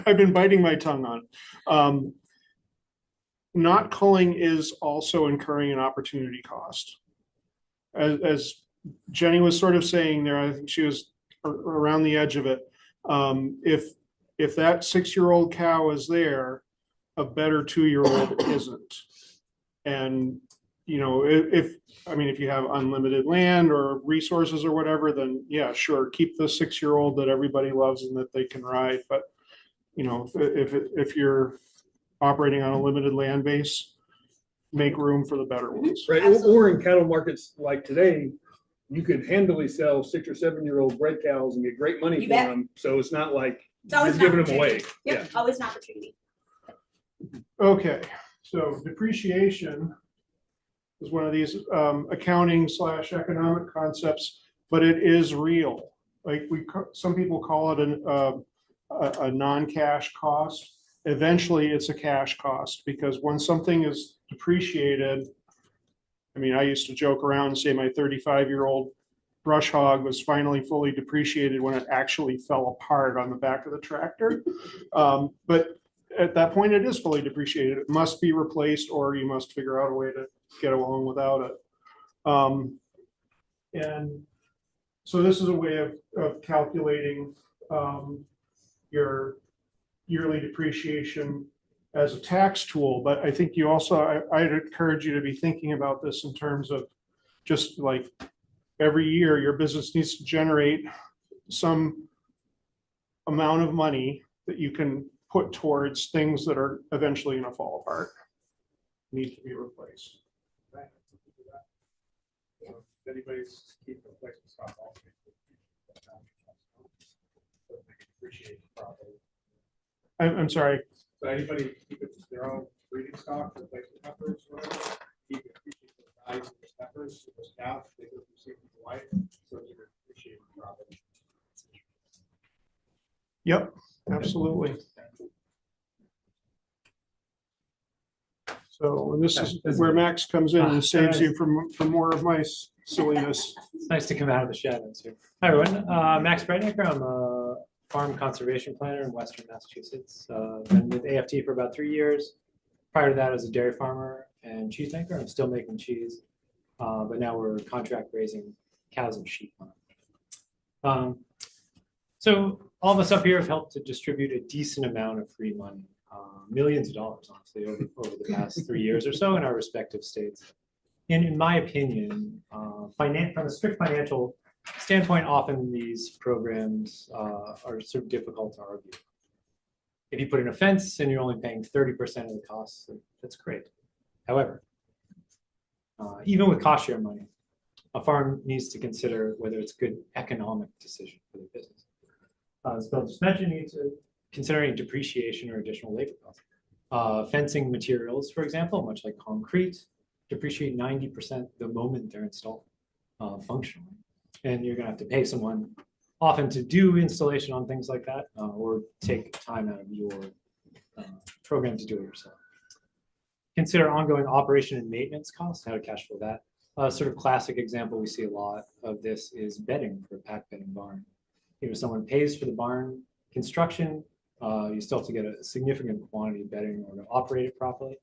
I've been biting my tongue on. Not culling is also incurring an opportunity cost. As Jenny was sort of saying there, I think she was around the edge of it. If that 6-year-old cow is there, a better 2-year-old isn't. And you know, if you have unlimited land or resources or whatever, then yeah, sure, keep the 6-year-old that everybody loves and that they can ride. But you know, if you're operating on a limited land base, make room for the better ones. Right, or in cattle markets like today, you could handily sell 6 or 7-year-old bred cows and get great money You for bet. them. So it's not like It's always you're an giving them away. opportunity. Yep, always an opportunity. Okay, so depreciation is one of these accounting / economic concepts, but it is real. Like some people call it a non-cash cost. Eventually it's a cash cost because when something is depreciated, I mean, I used to joke around and say my 35-year-old brush hog was finally fully depreciated when it actually fell apart on the back of the tractor. But at that point, it is fully depreciated. It must be replaced, or you must figure out a way to get along without it. And so this is a way of calculating your yearly depreciation as a tax tool. But I think you also, I'd encourage you to be thinking about this in terms of just like every year, your business needs to generate some amount of money that you can put towards things that are eventually going to fall apart, need to be replaced. Anybody's keep replacement stock. I'm sorry. So anybody keep their own breeding stock, replacement peppers, whatever, keep it appreciate the value of those peppers, those cows, they go through safety life, so you appreciate the profit. Yep, absolutely. So and this is where Max comes in and saves you from more of my silliness. It's nice to come out of the shadows here. Hi, everyone. Max Breitnecker. I'm a farm conservation planner in Western Massachusetts. Been with AFT for about 3 years. Prior to that, I was a dairy farmer and cheese maker. I'm still making cheese, but now we're contract raising cows and sheep. So all of us up here have helped to distribute a decent amount of free money, millions of dollars, honestly, over the past 3 years or so in our respective states. And in my opinion, from a strict financial standpoint, often these programs are sort of difficult to argue. If you put in a fence and you're only paying 30% of the costs, that's great. However, even with cost share money, a farm needs to consider whether it's a good economic decision for the business. As Bill just mentioned, you need to considering depreciation or additional labor costs. Fencing materials, for example, much like concrete, depreciate 90% the moment they're installed functionally. And you're going to have to pay someone often to do installation on things like that, or take time out of your program to do it yourself. Consider ongoing operation and maintenance costs, how to cash flow that. Sort of classic example we see a lot of this is bedding for a pack bedding barn. You know, someone pays for the barn construction, you still have to get a significant quantity of bedding in order to operate it properly.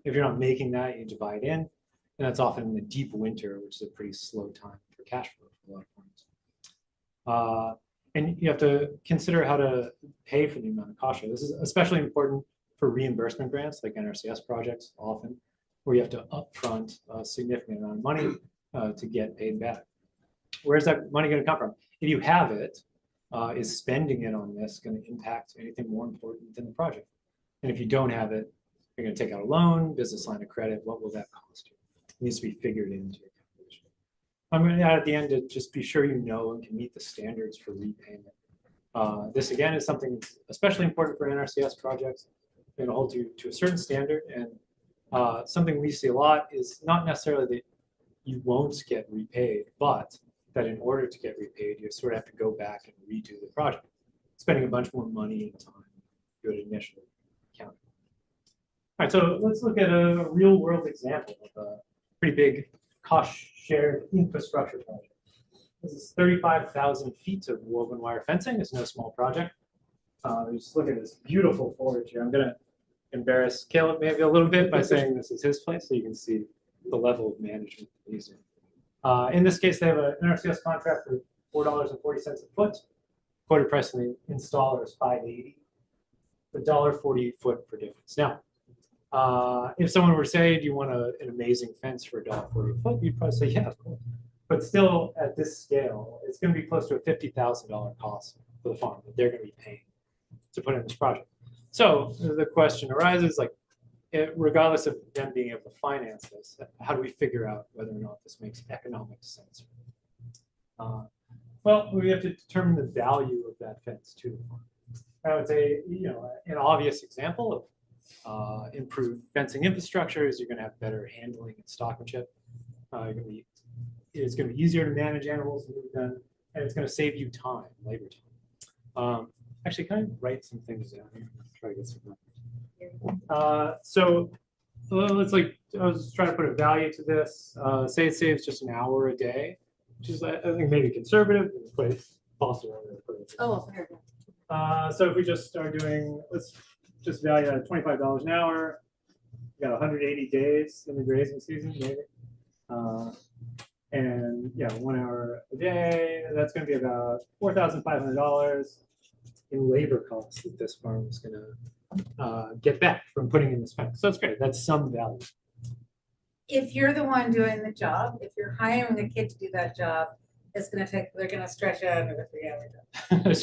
If you're not making that, you divide in, and that's often in the deep winter, which is a pretty slow time for cash flow for a lot of farms. And you have to consider how to pay for the amount of cost share. This is especially important for reimbursement grants like NRCS projects, often, where you have to upfront a significant amount of money to get paid back. Where's that money going to come from? If you have it, is spending it on this going to impact anything more important than the project? And if you don't have it, you're going to take out a loan, business line of credit. What will that cost you? It needs to be figured into your calculation. I'm going to add at the end to just be sure you know and can meet the standards for repayment. This again is something that's especially important for NRCS projects. They're going to hold you to a certain standard, and something we see a lot is not necessarily that you won't get repaid, but that in order to get repaid, you sort of have to go back and redo the project, spending a bunch more money and time you had initially counted. All right, so let's look at a real world example of a pretty big cost shared infrastructure project. This is 35,000 feet of woven wire fencing. It's no small project. Just look at this beautiful forage here. I'm going to embarrass Caleb maybe a little bit by saying this is his place, so you can see the level of management he's in. In this case, they have an NRCS contract for $4.40 a foot. Quoted price from the installer is $5.80. $1.40 a foot per difference. Now, if someone were to say, do you want an amazing fence for $1.40 a foot? You'd probably say, yeah, of course. But still, at this scale, it's going to be close to a $50,000 cost for the farm that they're going to be paying to put in this project. So the question arises, like, regardless of them being able to finance this, how do we figure out whether or not this makes economic sense? Well, we have to determine the value of that fence to the farm. I would say, an obvious example of improved fencing infrastructure is you're going to have better handling and stockmanship. It's going to be easier to manage animals and move them, and it's going to save you time, labor time. Actually, can I write some things down here? Try to get some numbers. So let's I was trying to put a value to this. Say it saves just an hour a day which is, I think, maybe conservative, but it's possible. Oh, here. So if we just are doing, let's just value at $25 an hour. We got 180 days in the grazing season, maybe. And yeah, 1 hour a day, that's gonna be about $4,500 in labor costs that this farm is gonna get back from putting in this fence. So that's great, that's some value. If you're the one doing the job, if you're hiring a kid to do that job, they're gonna stretch out another 3 hours.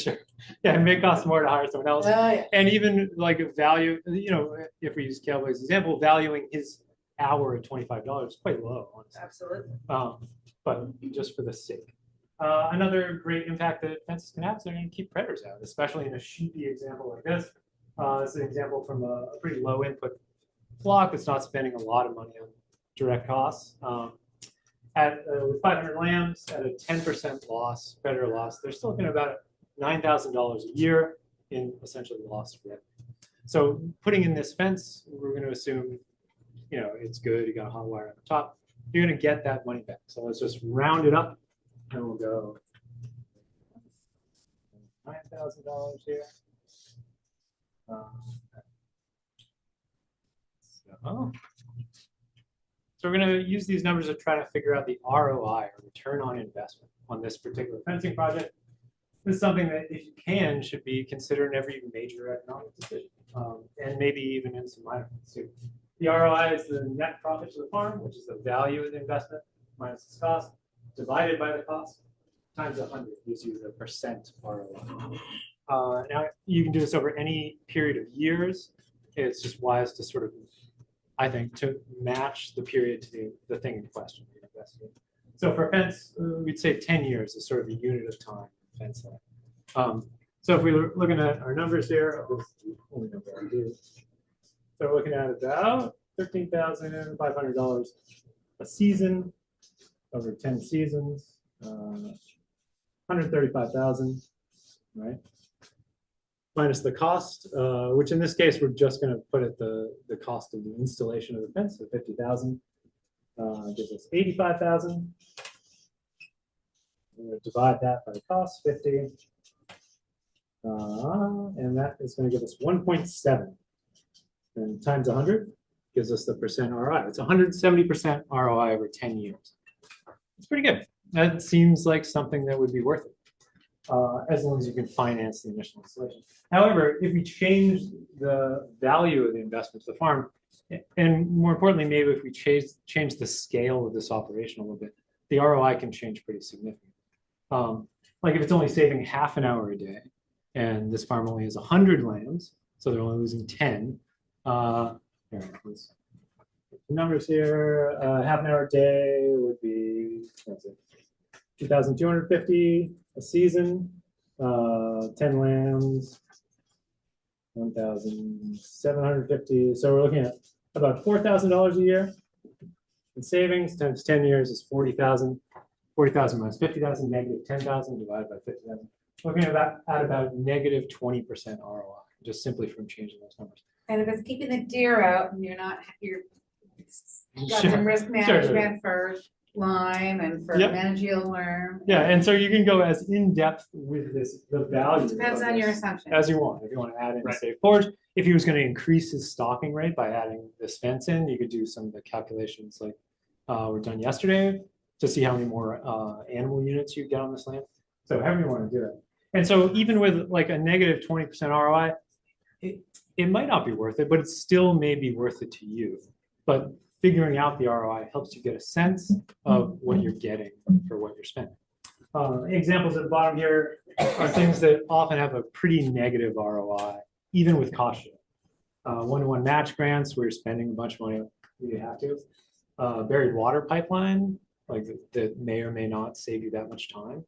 Sure, yeah, it may cost more to hire someone else. Oh, yeah. And even like a value, you know, if we use Cowboy's example, valuing his hour at $25 is quite low, honestly. Absolutely. But just for the sake. Another great impact that fences can have is they're going to keep predators out, especially in a sheepy example like this. It's an example from a pretty low input flock that's not spending a lot of money on direct costs. With 500 lambs at a 10% loss, predator loss, they're still looking at about $9,000 a year in essentially lost revenue. So putting in this fence, we're going to assume, you know, it's good. You got a hot wire on the top. You're going to get that money back. So let's just round it up, and we'll go $9,000 here. So we're going to use these numbers to try to figure out the ROI, or return on investment, on this particular fencing project. This is something that, if you can, should be considered in every major economic decision, and maybe even in some minor ones too. The ROI is the net profit to the farm, which is the value of the investment minus its cost, divided by the cost, times 100 gives you the percent ROI. Now, you can do this over any period of years. It's just wise to sort of, I think, to match the period to the thing in question you're investing in. So for fence, we'd say 10 years is sort of a unit of time in fence life. So if we were looking at our numbers here, this is the only number I do. So we're looking at about $13,500 a season over 10 seasons, 135,000, right? Minus the cost, which in this case, we're just going to put at the cost of the installation of the fence, so 50,000, gives us 85,000. We're going to divide that by the cost, 50. And that is going to give us 1.7. And times 100 gives us the percent ROI. It's 170% ROI over 10 years. It's pretty good. That seems like something that would be worth it, as long as you can finance the initial installation. However, if we change the value of the investment to the farm, and more importantly, maybe if we change the scale of this operation a little bit, the ROI can change pretty significantly. Like if it's only saving half an hour a day, and this farm only has 100 lambs, so they're only losing 10. Here, let's put the numbers here. Half an hour a day would be 2,250 a season. 10 lambs, 1,750. So we're looking at about $4,000 a year in savings times 10 years is 40,000. 40,000 minus 50,000, negative 10,000 divided by 50,000. Looking at about negative 20% ROI, just simply from changing those numbers. And if it's keeping the deer out and you're got Sure. some risk Sure. management for Lyme and for Yep. meningeal worm. Yeah, and so you can go as in depth with the value. Depends of on your this assumption. as you want. If you want to add in, Right. say, forage, if he was going to increase his stocking rate by adding this fence in, you could do some of the calculations like were done yesterday to see how many more animal units you get on this land. So however you want to do it. And so even with like a negative 20% ROI, it might not be worth it, but it still may be worth it to you. But figuring out the ROI helps you get a sense of what you're getting for what you're spending. Examples at the bottom here are things that often have a pretty negative ROI, even with cost share. One-to-one match grants where you're spending a bunch of money you have to. Buried water pipeline, like that may or may not save you that much time.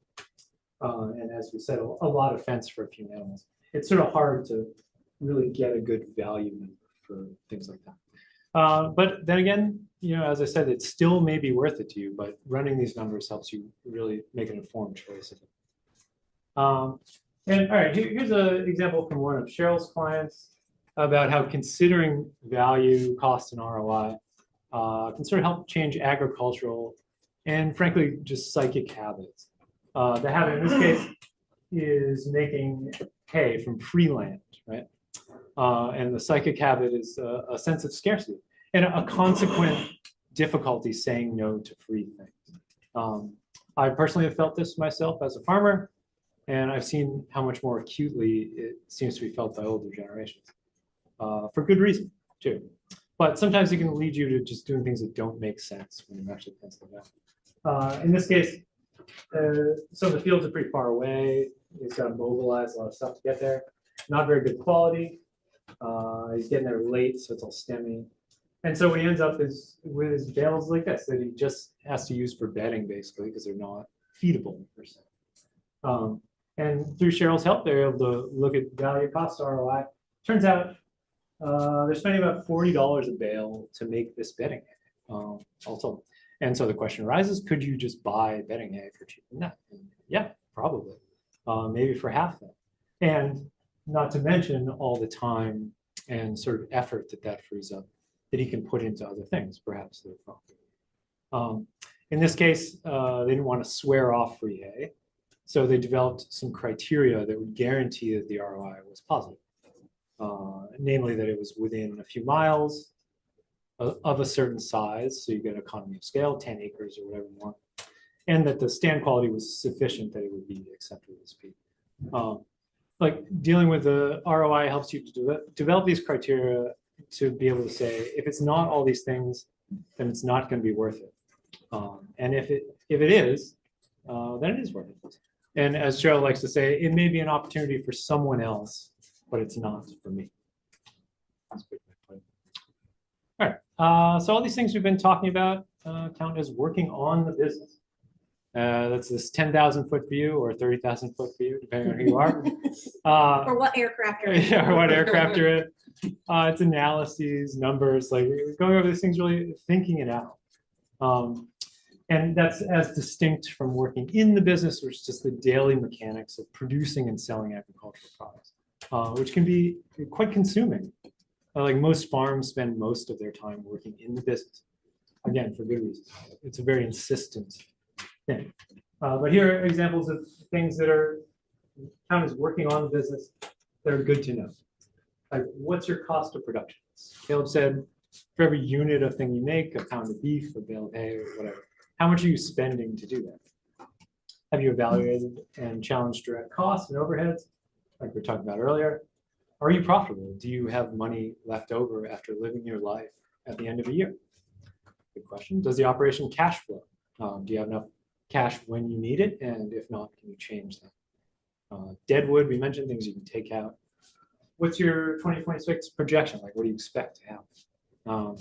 And as we said, a lot of fence for a few animals. It's sort of hard to really get a good value number for things like that. But then again, you know, as I said, it still may be worth it to you, but running these numbers helps you really make an informed choice of it. And all right, here's an example from one of Cheryl's clients about how considering value, cost, and ROI can sort of help change agricultural and frankly, just psychic habits. The habit in this case is making hay from free land, right? And the psychic habit is a sense of scarcity and a consequent difficulty saying no to free things. I personally have felt this myself as a farmer, and I've seen how much more acutely it seems to be felt by older generations, for good reason too. But sometimes it can lead you to just doing things that don't make sense when you're actually penciling out. In this case, so the fields are pretty far away. He's got to mobilize a lot of stuff to get there. Not very good quality. He's getting there late, so it's all stemmy. And so what he ends up is with his bales like this that he just has to use for bedding, basically, because they're not feedable per se. And through Cheryl's help, they're able to look at value cost ROI. Turns out they're spending about $40 a bale to make this bedding hay, all told. And so the question arises, could you just buy bedding hay for cheaper than that? And yeah, probably. Maybe for half that. And not to mention all the time and sort of effort that frees up that he can put into other things, perhaps they're profitable. In this case, they didn't want to swear off free hay, so they developed some criteria that would guarantee that the ROI was positive. Namely that it was within a few miles of a certain size, so you get economy of scale, 10 acres or whatever you want, and that the stand quality was sufficient that it would be acceptable as feed. Like dealing with the ROI helps you to develop these criteria to be able to say, if it's not all these things, then it's not going to be worth it. And if it is, then it is worth it. And as Cheryl likes to say, it may be an opportunity for someone else, but it's not for me. That's a good point. All right, so all these things we've been talking about count as working on the business. That's this 10,000-foot view or 30,000 foot view, depending on who you are. Or what aircraft you're in. Yeah, or what aircraft you're in. It's analyses, numbers, like going over these things, really thinking it out. And that's as distinct from working in the business, which is just the daily mechanics of producing and selling agricultural products, which can be quite consuming. Like most farms spend most of their time working in the business. Again, for good reason. It's a very insistent thing. But here are examples of things that are count as working on the business that are good to know. Like, what's your cost of production? Caleb said, for every unit of thing you make, a pound of beef, a bale of hay, or whatever, how much are you spending to do that? Have you evaluated and challenged direct costs and overheads, like we were talking about earlier? Are you profitable? Do you have money left over after living your life at the end of a year? Good question. Does the operation cash flow? Do you have enough cash when you need it? And if not, can you change that? Deadwood, we mentioned things you can take out. What's your 2026 projection? Like, what do you expect to happen?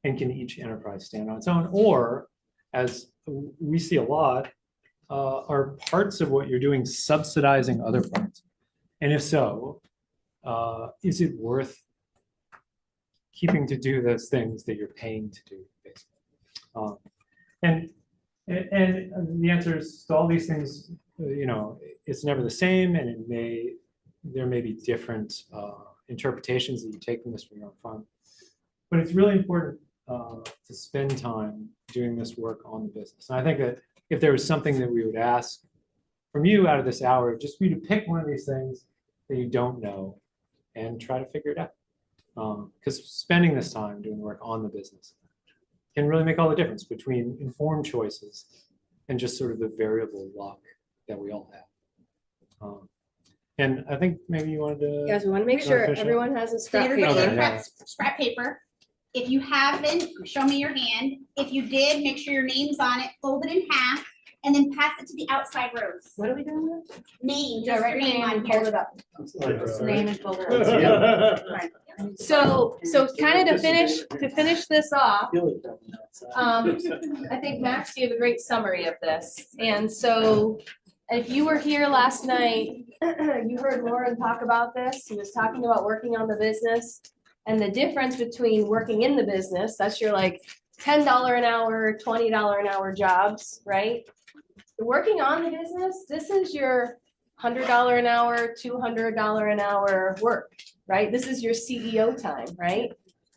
And can each enterprise stand on its own? Or, as we see a lot, are parts of what you're doing subsidizing other parts? And if so, is it worth keeping to do those things that you're paying to do, basically? And the answer is to all these things, it's never the same, and there may be different interpretations that you take from this for your own farm. But it's really important to spend time doing this work on the business. And I think that if there was something that we would ask from you out of this hour, just for you to pick one of these things that you don't know and try to figure it out. Because spending this time doing work on the business can really make all the difference between informed choices and just sort of the variable luck that we all have. And I think maybe you wanted to. Guys, we want to make sure Official. everyone has a Did scrap everybody paper. get scrap paper? If you haven't, show me your hand. If you did, make sure your name's on it, fold it in half, and then pass it to the outside rows. What are we doing with? Name, Yeah, just write your your name name on and hold here. it up. Name and folder. Right. So kind of to finish this off, I think Max gave a great summary of this. And so if you were here last night, you heard Lauren talk about this. He was talking about working on the business and the difference between working in the business, that's your like $10 an hour, $20 an hour jobs, right? Working on the business, this is your $100 an hour, $200 an hour work, right? This is your CEO time, right?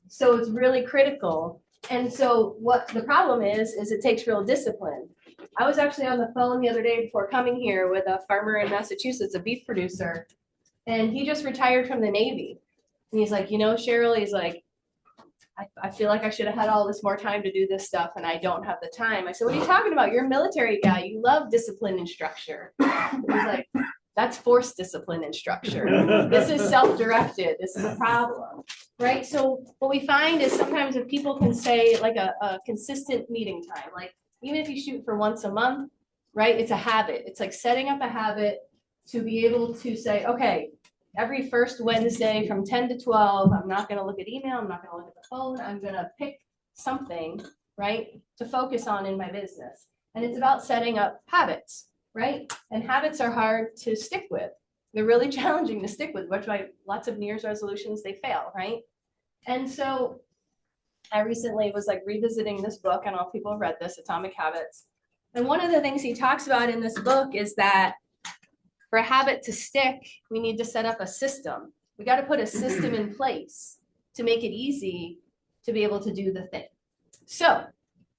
So it's really critical And so what the problem is it takes real discipline. I was actually on the phone the other day before coming here with a farmer in Massachusetts, a beef producer, and he just retired from the Navy. And he's like, you know, Cheryl, he's like, I feel like I should have had all this more time to do this stuff and I don't have the time. I said, what are you talking about? You're a military guy. You love discipline and structure. He's like, that's forced discipline and structure. This is self-directed. This is a problem, right? So what we find is sometimes if people can say like a consistent meeting time, like even if you shoot for once a month, right? It's a habit. It's like setting up a habit to be able to say, okay, every first Wednesday from 10 to 12, I'm not gonna look at email, I'm not gonna look at the phone, I'm gonna pick something, right, to focus on in my business. And it's about setting up habits, right? And habits are hard to stick with. They're really challenging to stick with, which why lots of New Year's resolutions, they fail, right? And so I recently was like revisiting this book, I don't know if people have read this, Atomic Habits. And one of the things he talks about in this book is that for a habit to stick, we need to set up a system. We got to put a system in place to make it easy to be able to do the thing. So,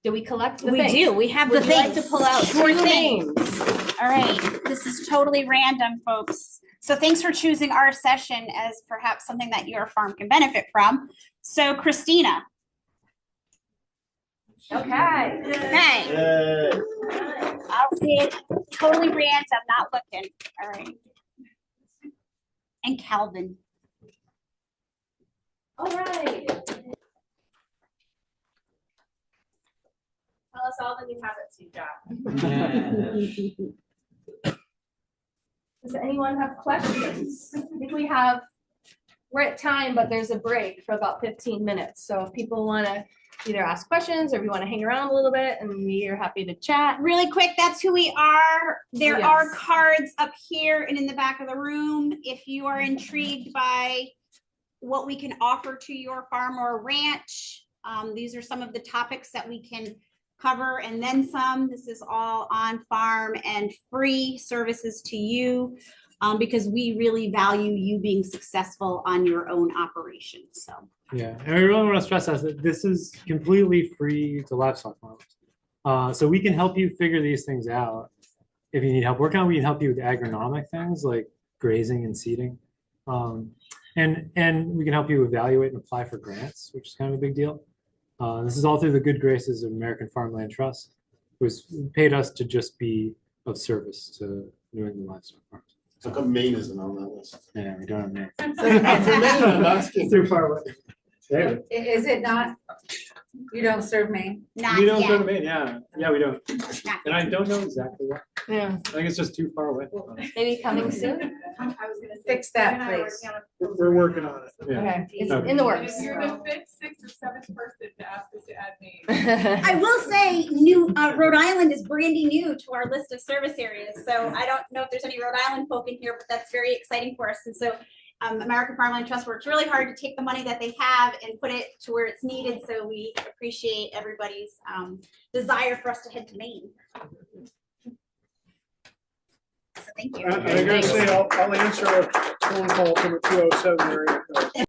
do we collect the We things? do, we have the Would you like things. to pull out Sure two thing. names? All right, this is totally random, folks. So thanks for choosing our session as perhaps something that your farm can benefit from. So Christina. Okay. Okay, I'll say it totally random, not looking. All right. And Calvin. All right. Tell us all the new habits you've got. Does anyone have questions? I think we're at time, but there's a break for about 15 minutes. So if people want to either ask questions or if you want to hang around a little bit and we are happy to chat. Really quick, that's who we are. There are Yes. cards up here and in the back of the room. If you are intrigued by what we can offer to your farm or ranch, these are some of the topics that we can cover and then some. This is all on farm and free services to you because we really value you being successful on your own operation. So. Yeah, and I really want to stress that this is completely free to livestock farmers. So we can help you figure these things out. If you need help working on, we can help you with agronomic things like grazing and seeding. And we can help you evaluate and apply for grants, which is kind of a big deal. This is all through the good graces of American Farmland Trust, who has paid us to just be of service to New England livestock farms. How come Maine isn't on that list? Yeah, we don't have names. For Maine, I'm asking. Too far away. Yeah. Is it not, you don't serve Maine? Not We don't go yet. to Maine, yeah, we don't. Not And I don't know exactly why. Yeah. I think it's just too far away. Maybe coming soon? Fix that, please. We're working on it. Yeah. Okay, it's Okay. in the works. You're the fifth, sixth, or seventh person to ask us to add names. I will say, Rhode Island is brandy new to our list of service areas. So I don't know if there's any Rhode Island folk in here, but that's very exciting for us. And so American Farmland Trust works really hard to take the money that they have and put it to where it's needed. So we appreciate everybody's desire for us to head to Maine. So thank you. I gotta say, I'll answer a phone call from a 207 area code.